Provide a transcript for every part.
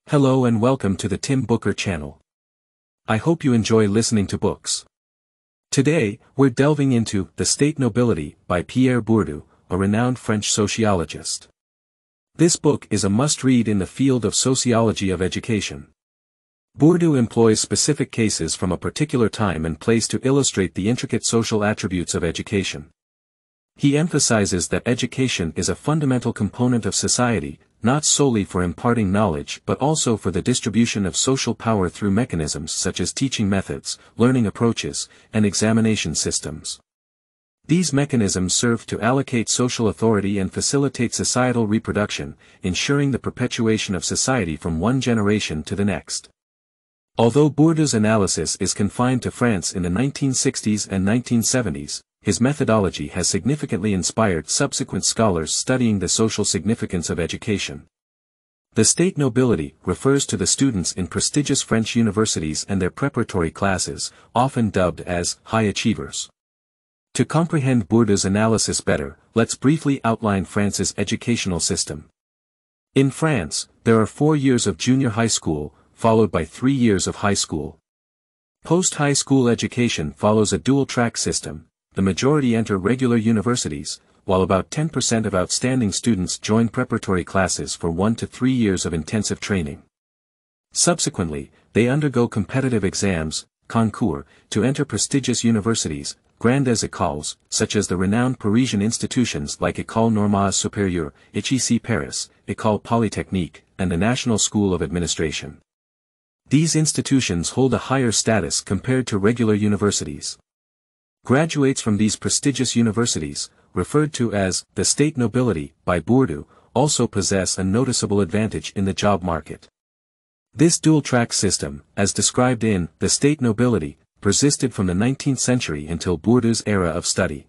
Hello and welcome to the Tim Booker channel. I hope you enjoy listening to books. Today, we're delving into The State Nobility by Pierre Bourdieu, a renowned French sociologist. This book is a must-read in the field of sociology of education. Bourdieu employs specific cases from a particular time and place to illustrate the intricate social attributes of education. He emphasizes that education is a fundamental component of society, not solely for imparting knowledge but also for the distribution of social power through mechanisms such as teaching methods, learning approaches, and examination systems. These mechanisms serve to allocate social authority and facilitate societal reproduction, ensuring the perpetuation of society from one generation to the next. Although Bourdieu's analysis is confined to France in the 1960s and 1970s, his methodology has significantly inspired subsequent scholars studying the social significance of education. The State Nobility refers to the students in prestigious French universities and their preparatory classes, often dubbed as high achievers. To comprehend Bourdieu's analysis better, let's briefly outline France's educational system. In France, there are 4 years of junior high school, followed by 3 years of high school. Post-high school education follows a dual-track system. The majority enter regular universities, while about 10% of outstanding students join preparatory classes for 1 to 3 years of intensive training. Subsequently, they undergo competitive exams, concours, to enter prestigious universities, grandes écoles, such as the renowned Parisian institutions like École Normale Supérieure, HEC Paris, École Polytechnique, and the National School of Administration. These institutions hold a higher status compared to regular universities. Graduates from these prestigious universities, referred to as the State Nobility by Bourdieu, also possess a noticeable advantage in the job market. This dual-track system, as described in The State Nobility, persisted from the 19th century until Bourdieu's era of study.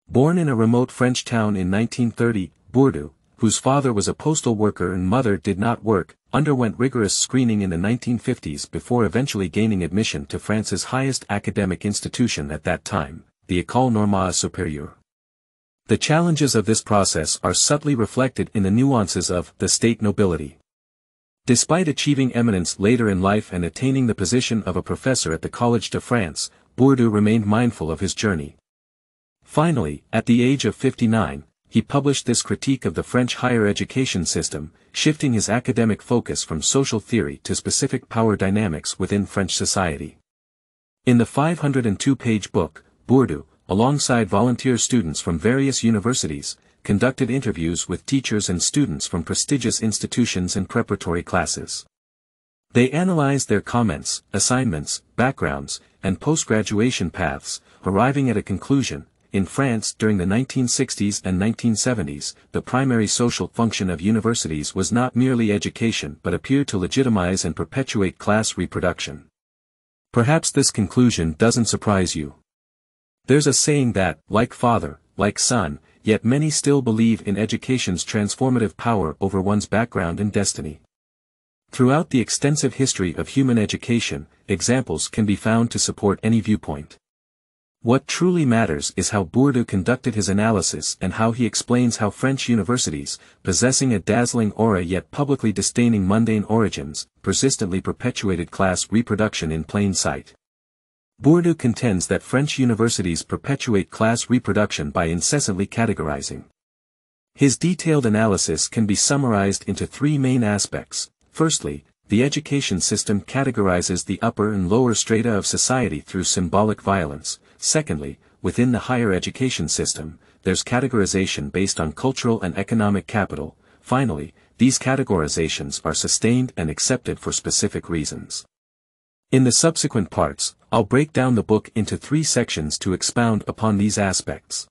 Born in a remote French town in 1930, Bourdieu, whose father was a postal worker and mother did not work, underwent rigorous screening in the 1950s before eventually gaining admission to France's highest academic institution at that time, the École Normale Supérieure. The challenges of this process are subtly reflected in the nuances of The State Nobility. Despite achieving eminence later in life and attaining the position of a professor at the Collège de France, Bourdieu remained mindful of his journey. Finally, at the age of 59, he published this critique of the French higher education system, shifting his academic focus from social theory to specific power dynamics within French society. In the 502-page book, Bourdieu, alongside volunteer students from various universities, conducted interviews with teachers and students from prestigious institutions and preparatory classes. They analyzed their comments, assignments, backgrounds, and post-graduation paths, arriving at a conclusion. In France during the 1960s and 1970s, the primary social function of universities was not merely education but appeared to legitimize and perpetuate class reproduction. Perhaps this conclusion doesn't surprise you. There's a saying that, like father, like son, yet many still believe in education's transformative power over one's background and destiny. Throughout the extensive history of human education, examples can be found to support any viewpoint. What truly matters is how Bourdieu conducted his analysis and how he explains how French universities, possessing a dazzling aura yet publicly disdaining mundane origins, persistently perpetuated class reproduction in plain sight. Bourdieu contends that French universities perpetuate class reproduction by incessantly categorizing. His detailed analysis can be summarized into 3 main aspects. Firstly, the education system categorizes the upper and lower strata of society through symbolic violence. Secondly, within the higher education system, there's categorization based on cultural and economic capital. Finally, these categorizations are sustained and accepted for specific reasons. In the subsequent parts, I'll break down the book into 3 sections to expound upon these aspects.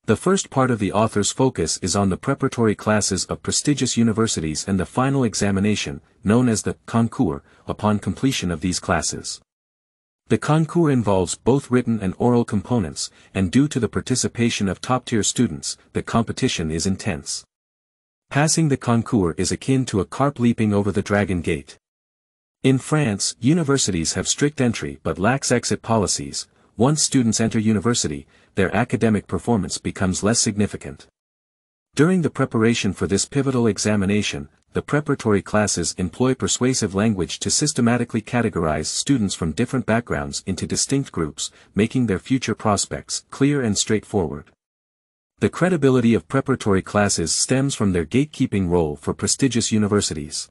The first part of the author's focus is on the preparatory classes of prestigious universities and the final examination, known as the concours, upon completion of these classes. The concours involves both written and oral components, and due to the participation of top-tier students, the competition is intense. Passing the concours is akin to a carp leaping over the dragon gate. In France, universities have strict entry but lax exit policies. Once students enter university, their academic performance becomes less significant. During the preparation for this pivotal examination, the preparatory classes employ persuasive language to systematically categorize students from different backgrounds into distinct groups, making their future prospects clear and straightforward. The credibility of preparatory classes stems from their gatekeeping role for prestigious universities.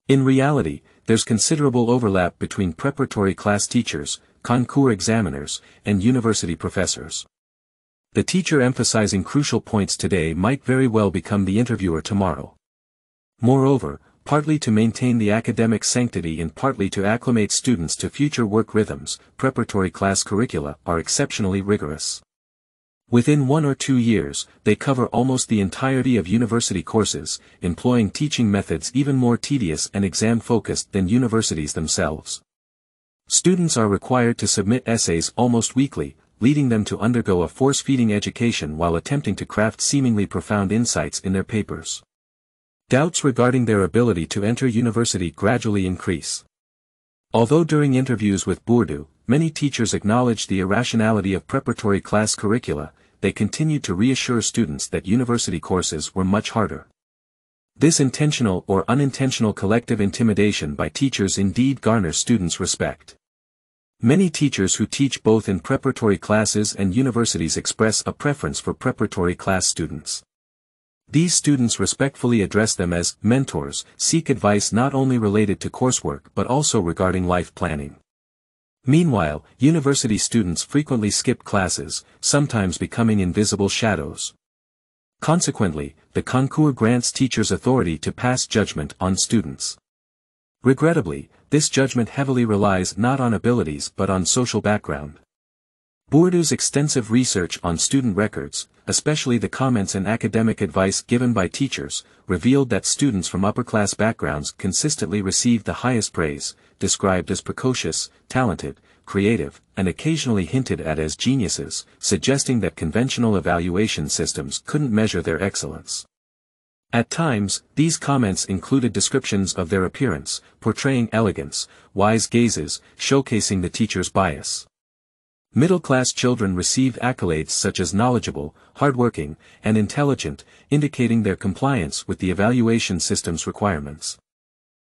In reality, there's considerable overlap between preparatory class teachers, concours examiners, and university professors. The teacher emphasizing crucial points today might very well become the interviewer tomorrow. Moreover, partly to maintain the academic sanctity and partly to acclimate students to future work rhythms, preparatory class curricula are exceptionally rigorous. Within 1 or 2 years, they cover almost the entirety of university courses, employing teaching methods even more tedious and exam-focused than universities themselves. Students are required to submit essays almost weekly, leading them to undergo a force-feeding education while attempting to craft seemingly profound insights in their papers. Doubts regarding their ability to enter university gradually increase. Although during interviews with Bourdieu, many teachers acknowledged the irrationality of preparatory class curricula, they continued to reassure students that university courses were much harder. This intentional or unintentional collective intimidation by teachers indeed garners students' respect. Many teachers who teach both in preparatory classes and universities express a preference for preparatory class students. These students respectfully address them as mentors, seek advice not only related to coursework but also regarding life planning. Meanwhile, university students frequently skip classes, sometimes becoming invisible shadows. Consequently, the concours grants teachers authority to pass judgment on students. Regrettably, this judgment heavily relies not on abilities but on social background. Bourdieu's extensive research on student records, especially the comments and academic advice given by teachers, revealed that students from upper-class backgrounds consistently received the highest praise, described as precocious, talented, creative, and occasionally hinted at as geniuses, suggesting that conventional evaluation systems couldn't measure their excellence. At times, these comments included descriptions of their appearance, portraying elegance, wise gazes, showcasing the teacher's bias. Middle-class children received accolades such as knowledgeable, hardworking, and intelligent, indicating their compliance with the evaluation system's requirements.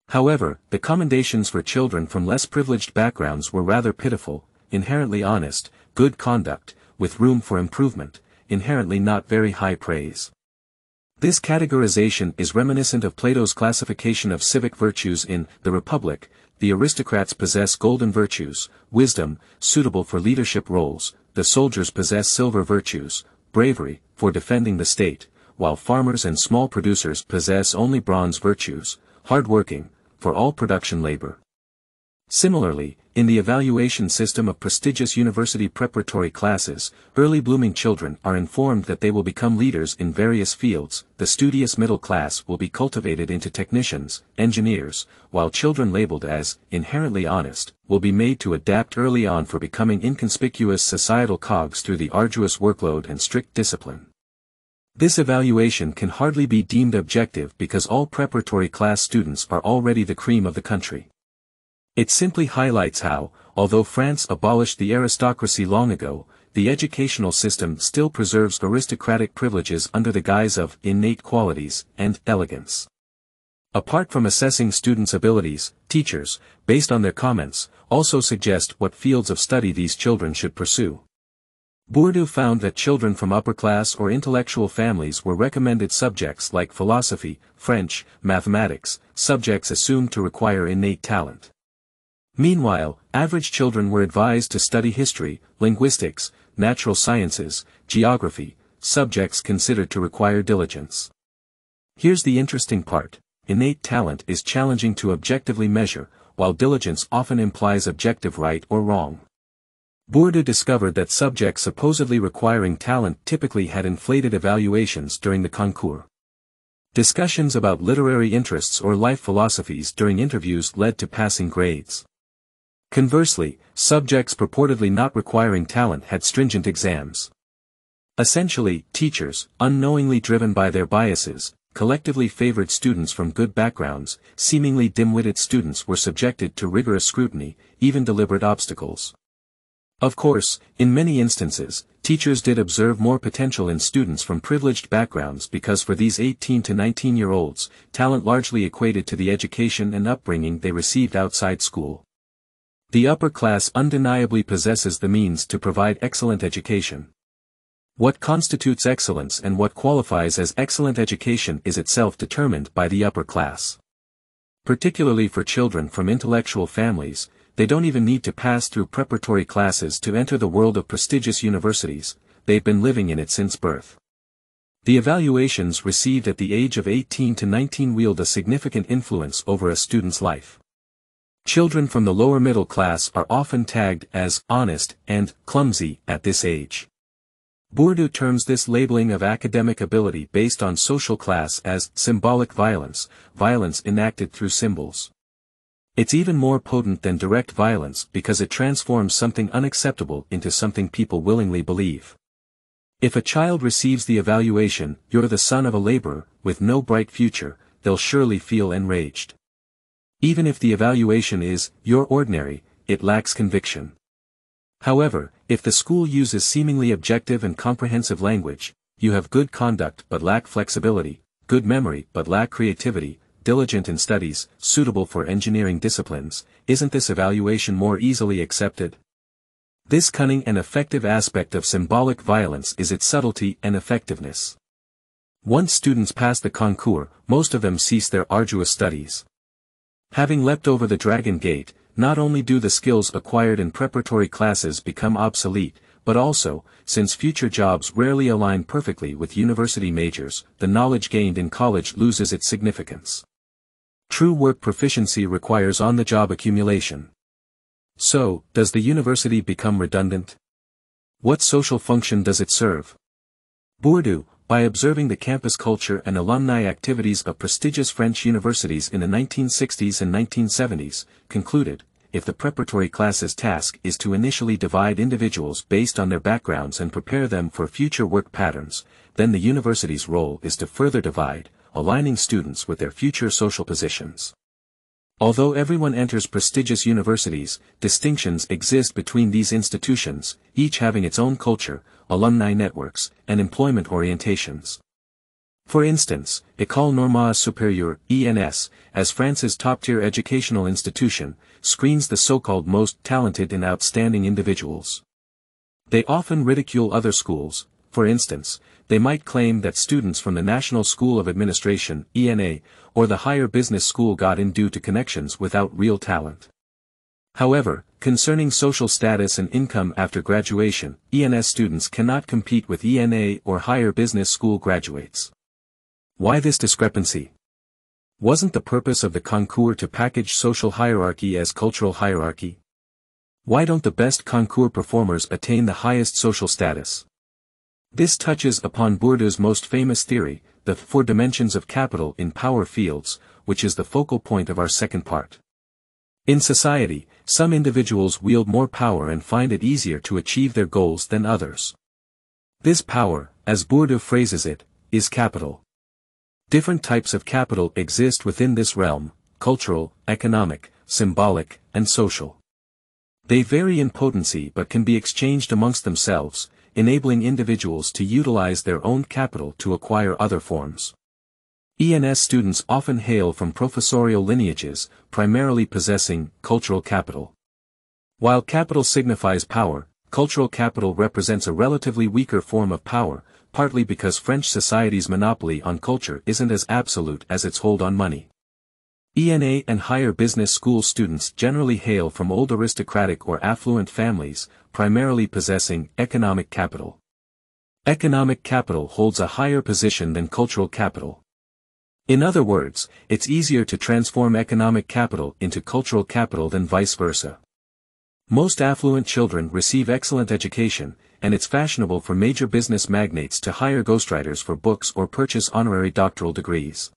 However, the commendations for children from less privileged backgrounds were rather pitiful: inherently honest, good conduct, with room for improvement, inherently not very high praise. This categorization is reminiscent of Plato's classification of civic virtues in The Republic. The aristocrats possess golden virtues, wisdom, suitable for leadership roles; the soldiers possess silver virtues, bravery, for defending the state, while farmers and small producers possess only bronze virtues, hardworking, for all production labor. Similarly, in the evaluation system of prestigious university preparatory classes, early blooming children are informed that they will become leaders in various fields. The studious middle class will be cultivated into technicians, engineers, while children labeled as inherently honest will be made to adapt early on for becoming inconspicuous societal cogs through the arduous workload and strict discipline. This evaluation can hardly be deemed objective because all preparatory class students are already the cream of the country. It simply highlights how, although France abolished the aristocracy long ago, the educational system still preserves aristocratic privileges under the guise of innate qualities and elegance. Apart from assessing students' abilities, teachers, based on their comments, also suggest what fields of study these children should pursue. Bourdieu found that children from upper-class or intellectual families were recommended subjects like philosophy, French, mathematics, subjects assumed to require innate talent. Meanwhile, average children were advised to study history, linguistics, natural sciences, geography, subjects considered to require diligence. Here's the interesting part: innate talent is challenging to objectively measure, while diligence often implies objective right or wrong. Bourdieu discovered that subjects supposedly requiring talent typically had inflated evaluations during the concours. Discussions about literary interests or life philosophies during interviews led to passing grades. Conversely, subjects purportedly not requiring talent had stringent exams. Essentially, teachers, unknowingly driven by their biases, collectively favored students from good backgrounds. Seemingly dim-witted students were subjected to rigorous scrutiny, even deliberate obstacles. Of course, in many instances, teachers did observe more potential in students from privileged backgrounds because for these 18 to 19-year-olds, talent largely equated to the education and upbringing they received outside school. The upper class undeniably possesses the means to provide excellent education. What constitutes excellence and what qualifies as excellent education is itself determined by the upper class. Particularly for children from intellectual families, they don't even need to pass through preparatory classes to enter the world of prestigious universities, they've been living in it since birth. The evaluations received at the age of 18 to 19 wield a significant influence over a student's life. Children from the lower middle class are often tagged as honest and clumsy at this age. Bourdieu terms this labeling of academic ability based on social class as symbolic violence, violence enacted through symbols. It's even more potent than direct violence because it transforms something unacceptable into something people willingly believe. If a child receives the evaluation, "You're the son of a laborer, with no bright future," they'll surely feel enraged. Even if the evaluation is, "You're ordinary," it lacks conviction. However, if the school uses seemingly objective and comprehensive language, "You have good conduct but lack flexibility, good memory but lack creativity, diligent in studies, suitable for engineering disciplines," isn't this evaluation more easily accepted? This cunning and effective aspect of symbolic violence is its subtlety and effectiveness. Once students pass the concours, most of them cease their arduous studies. Having leapt over the dragon gate, not only do the skills acquired in preparatory classes become obsolete, but also, since future jobs rarely align perfectly with university majors, the knowledge gained in college loses its significance. True work proficiency requires on-the-job accumulation. So, does the university become redundant? What social function does it serve? Bourdieu, by observing the campus culture and alumni activities of prestigious French universities in the 1960s and 1970s, concluded, if the preparatory classes' task is to initially divide individuals based on their backgrounds and prepare them for future work patterns, then the university's role is to further divide, aligning students with their future social positions. Although everyone enters prestigious universities, distinctions exist between these institutions, each having its own culture, alumni networks, and employment orientations. For instance, École Normale Supérieure, ENS, as France's top-tier educational institution, screens the so-called most talented and outstanding individuals. They often ridicule other schools. For instance, they might claim that students from the National School of Administration, ENA, or the higher business school got in due to connections without real talent. However, concerning social status and income after graduation, ENS students cannot compete with ENA or higher business school graduates. Why this discrepancy? Wasn't the purpose of the concours to package social hierarchy as cultural hierarchy? Why don't the best concours performers attain the highest social status? This touches upon Bourdieu's most famous theory, the 4 dimensions of capital in power fields, which is the focal point of our second part. In society, some individuals wield more power and find it easier to achieve their goals than others. This power, as Bourdieu phrases it, is capital. Different types of capital exist within this realm: cultural, economic, symbolic, and social. They vary in potency but can be exchanged amongst themselves, enabling individuals to utilize their own capital to acquire other forms. ENS students often hail from professorial lineages, primarily possessing cultural capital. While capital signifies power, cultural capital represents a relatively weaker form of power, partly because French society's monopoly on culture isn't as absolute as its hold on money. ENA and higher business school students generally hail from old aristocratic or affluent families, primarily possessing economic capital. Economic capital holds a higher position than cultural capital. In other words, it's easier to transform economic capital into cultural capital than vice versa. Most affluent children receive excellent education, and it's fashionable for major business magnates to hire ghostwriters for books or purchase honorary doctoral degrees.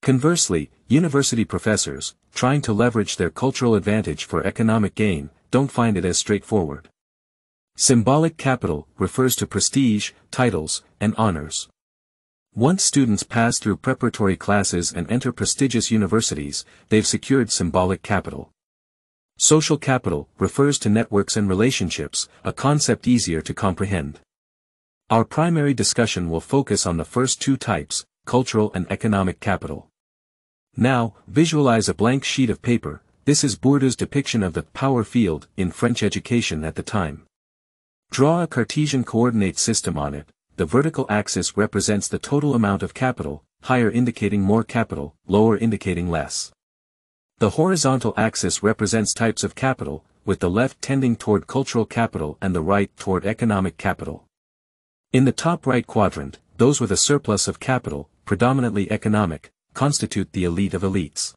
Conversely, university professors, trying to leverage their cultural advantage for economic gain, don't find it as straightforward. Symbolic capital refers to prestige, titles, and honors. Once students pass through preparatory classes and enter prestigious universities, they've secured symbolic capital. Social capital refers to networks and relationships, a concept easier to comprehend. Our primary discussion will focus on the first two types, cultural and economic capital. Now, visualize a blank sheet of paper. This is Bourdieu's depiction of the power field in French education at the time. Draw a Cartesian coordinate system on it. The vertical axis represents the total amount of capital, higher indicating more capital, lower indicating less. The horizontal axis represents types of capital, with the left tending toward cultural capital and the right toward economic capital. In the top right quadrant, those with a surplus of capital, predominantly economic, constitute the elite of elites.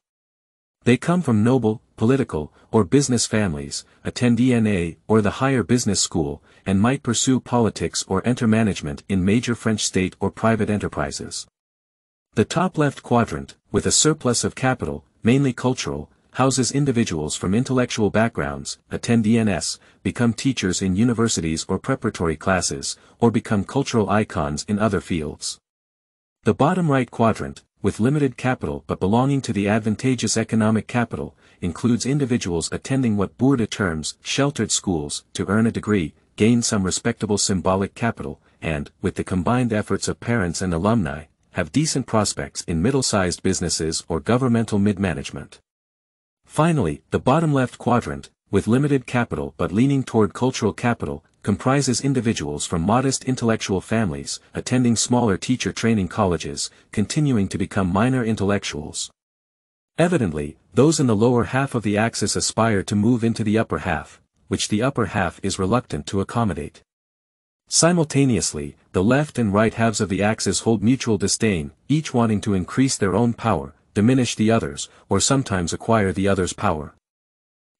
They come from noble, political, or business families, attend ENA or the higher business school, and might pursue politics or enter management in major French state or private enterprises. The top left quadrant, with a surplus of capital, mainly cultural, houses individuals from intellectual backgrounds, attend ENS, become teachers in universities or preparatory classes, or become cultural icons in other fields. The bottom right quadrant, with limited capital but belonging to the advantageous economic capital, includes individuals attending what Bourdieu terms sheltered schools to earn a degree, gain some respectable symbolic capital, and, with the combined efforts of parents and alumni, have decent prospects in middle-sized businesses or governmental mid-management. Finally, the bottom left quadrant, with limited capital but leaning toward cultural capital, comprises individuals from modest intellectual families, attending smaller teacher training colleges, continuing to become minor intellectuals. Evidently, those in the lower half of the axis aspire to move into the upper half, which the upper half is reluctant to accommodate. Simultaneously, the left and right halves of the axis hold mutual disdain, each wanting to increase their own power, diminish the others, or sometimes acquire the other's power.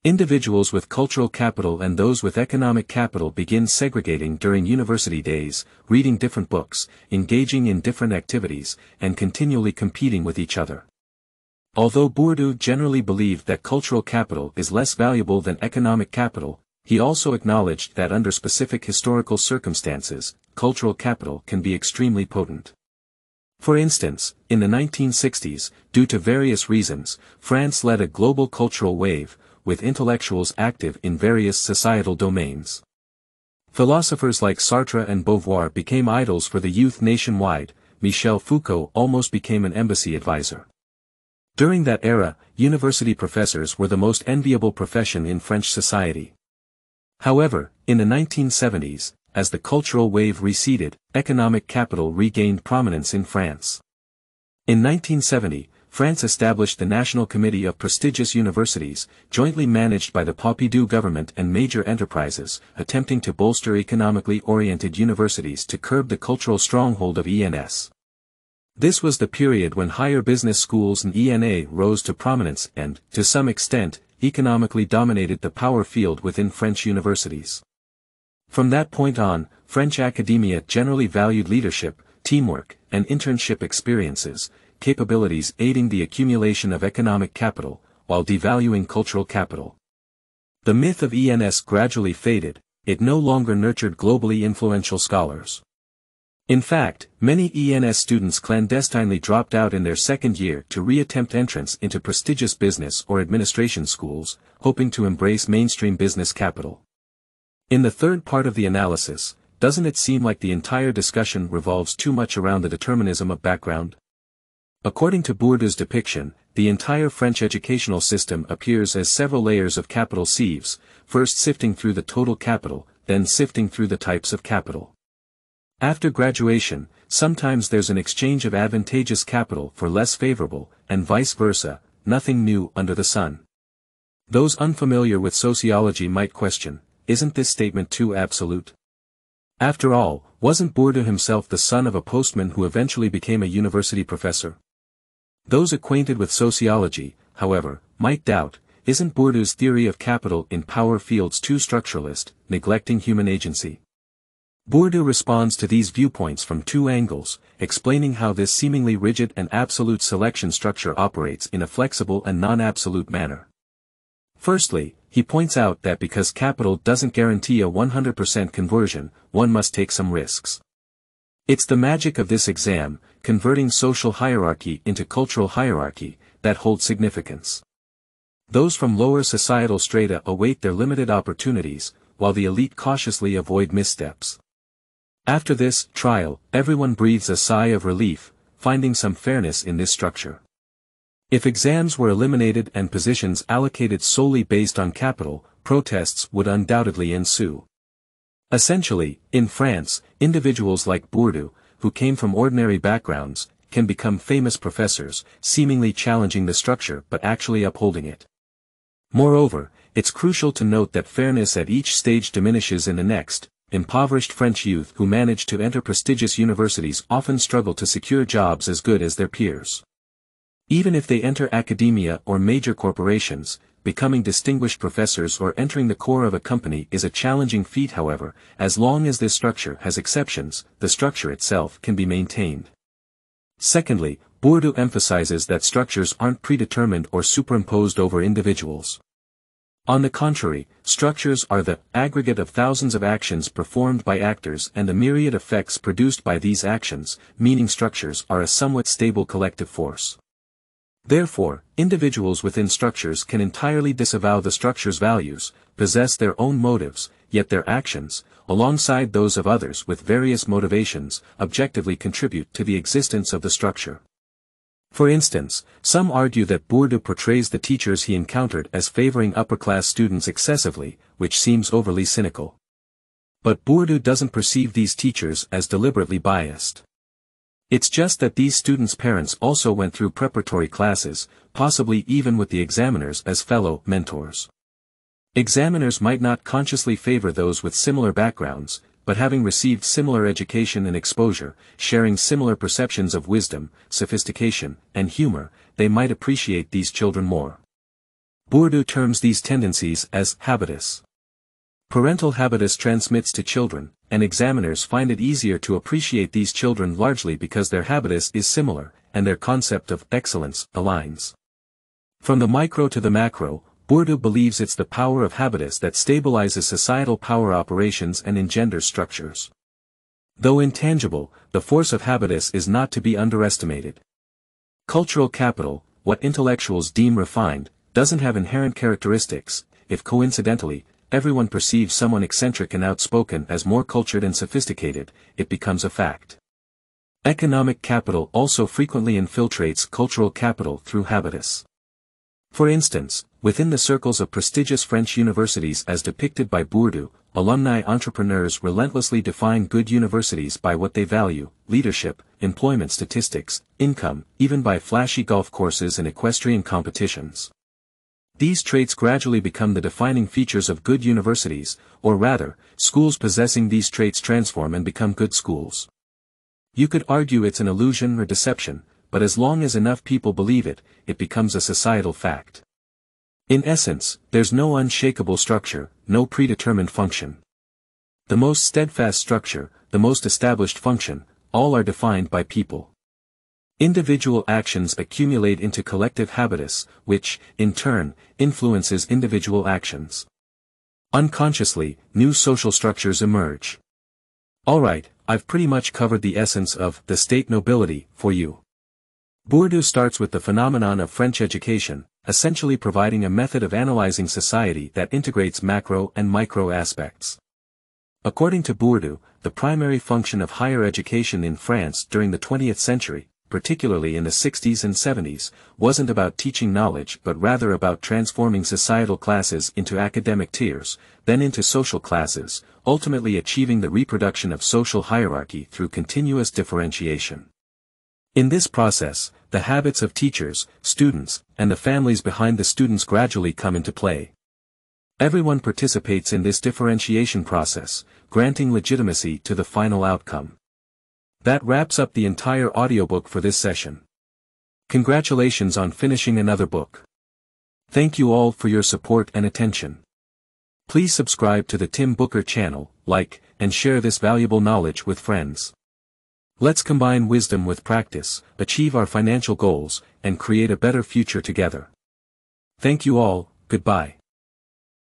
Individuals with cultural capital and those with economic capital begin segregating during university days, reading different books, engaging in different activities, and continually competing with each other. Although Bourdieu generally believed that cultural capital is less valuable than economic capital, he also acknowledged that under specific historical circumstances, cultural capital can be extremely potent. For instance, in the 1960s, due to various reasons, France led a global cultural wave, with intellectuals active in various societal domains. Philosophers like Sartre and Beauvoir became idols for the youth nationwide. Michel Foucault almost became an embassy advisor. During that era, university professors were the most enviable profession in French society. However, in the 1970s, as the cultural wave receded, economic capital regained prominence in France. In 1970, France established the National Committee of Prestigious Universities, jointly managed by the Pompidou government and major enterprises, attempting to bolster economically oriented universities to curb the cultural stronghold of ENS. This was the period when higher business schools and ENA rose to prominence and, to some extent, economically dominated the power field within French universities. From that point on, French academia generally valued leadership, teamwork, and internship experiences, capabilities aiding the accumulation of economic capital, while devaluing cultural capital. The myth of ENS gradually faded, it no longer nurtured globally influential scholars. In fact, many ENS students clandestinely dropped out in their second year to reattempt entrance into prestigious business or administration schools, hoping to embrace mainstream business capital. In the third part of the analysis, doesn't it seem like the entire discussion revolves too much around the determinism of background? According to Bourdieu's depiction, the entire French educational system appears as several layers of capital sieves, first sifting through the total capital, then sifting through the types of capital. After graduation, sometimes there's an exchange of advantageous capital for less favorable, and vice versa, nothing new under the sun. Those unfamiliar with sociology might question, isn't this statement too absolute? After all, wasn't Bourdieu himself the son of a postman who eventually became a university professor? Those acquainted with sociology, however, might doubt, isn't Bourdieu's theory of capital in power fields too structuralist, neglecting human agency? Bourdieu responds to these viewpoints from two angles, explaining how this seemingly rigid and absolute selection structure operates in a flexible and non-absolute manner. Firstly, he points out that because capital doesn't guarantee a 100% conversion, one must take some risks. It's the magic of this exam, converting social hierarchy into cultural hierarchy, that holds significance. Those from lower societal strata await their limited opportunities, while the elite cautiously avoid missteps. After this trial, everyone breathes a sigh of relief, finding some fairness in this structure. If exams were eliminated and positions allocated solely based on capital, protests would undoubtedly ensue. Essentially, in France, individuals like Bourdieu, who came from ordinary backgrounds, can become famous professors, seemingly challenging the structure but actually upholding it. Moreover, it's crucial to note that fairness at each stage diminishes in the next. Impoverished French youth who manage to enter prestigious universities often struggle to secure jobs as good as their peers. Even if they enter academia or major corporations, becoming distinguished professors or entering the core of a company is a challenging feat. However, as long as this structure has exceptions, the structure itself can be maintained. Secondly, Bourdieu emphasizes that structures aren't predetermined or superimposed over individuals. On the contrary, structures are the aggregate of thousands of actions performed by actors and the myriad effects produced by these actions, meaning structures are a somewhat stable collective force. Therefore, individuals within structures can entirely disavow the structure's values, possess their own motives, yet their actions, alongside those of others with various motivations, objectively contribute to the existence of the structure. For instance, some argue that Bourdieu portrays the teachers he encountered as favoring upper-class students excessively, which seems overly cynical. But Bourdieu doesn't perceive these teachers as deliberately biased. It's just that these students' parents also went through preparatory classes, possibly even with the examiners as fellow mentors. Examiners might not consciously favor those with similar backgrounds, but having received similar education and exposure, sharing similar perceptions of wisdom, sophistication, and humor, they might appreciate these children more. Bourdieu terms these tendencies as habitus. Parental habitus transmits to children, and examiners find it easier to appreciate these children largely because their habitus is similar, and their concept of excellence aligns. From the micro to the macro, Bourdieu believes it's the power of habitus that stabilizes societal power operations and engenders structures. Though intangible, the force of habitus is not to be underestimated. Cultural capital, what intellectuals deem refined, doesn't have inherent characteristics. If coincidentally, everyone perceives someone eccentric and outspoken as more cultured and sophisticated, it becomes a fact. Economic capital also frequently infiltrates cultural capital through habitus. For instance, within the circles of prestigious French universities as depicted by Bourdieu, alumni entrepreneurs relentlessly define good universities by what they value: leadership, employment statistics, income, even by flashy golf courses and equestrian competitions. These traits gradually become the defining features of good universities, or rather, schools possessing these traits transform and become good schools. You could argue it's an illusion or deception, but as long as enough people believe it, it becomes a societal fact. In essence, there's no unshakable structure, no predetermined function. The most steadfast structure, the most established function, all are defined by people. Individual actions accumulate into collective habitus, which, in turn, influences individual actions. Unconsciously, new social structures emerge. Alright, I've pretty much covered the essence of the state nobility for you. Bourdieu starts with the phenomenon of French education, essentially providing a method of analyzing society that integrates macro and micro aspects. According to Bourdieu, the primary function of higher education in France during the 20th century, particularly in the 60s and 70s, wasn't about teaching knowledge but rather about transforming societal classes into academic tiers, then into social classes, ultimately achieving the reproduction of social hierarchy through continuous differentiation. In this process, the habits of teachers, students, and the families behind the students gradually come into play. Everyone participates in this differentiation process, granting legitimacy to the final outcome. That wraps up the entire audiobook for this session. Congratulations on finishing another book. Thank you all for your support and attention. Please subscribe to the Tim Booker channel, like, and share this valuable knowledge with friends. Let's combine wisdom with practice, achieve our financial goals, and create a better future together. Thank you all, goodbye.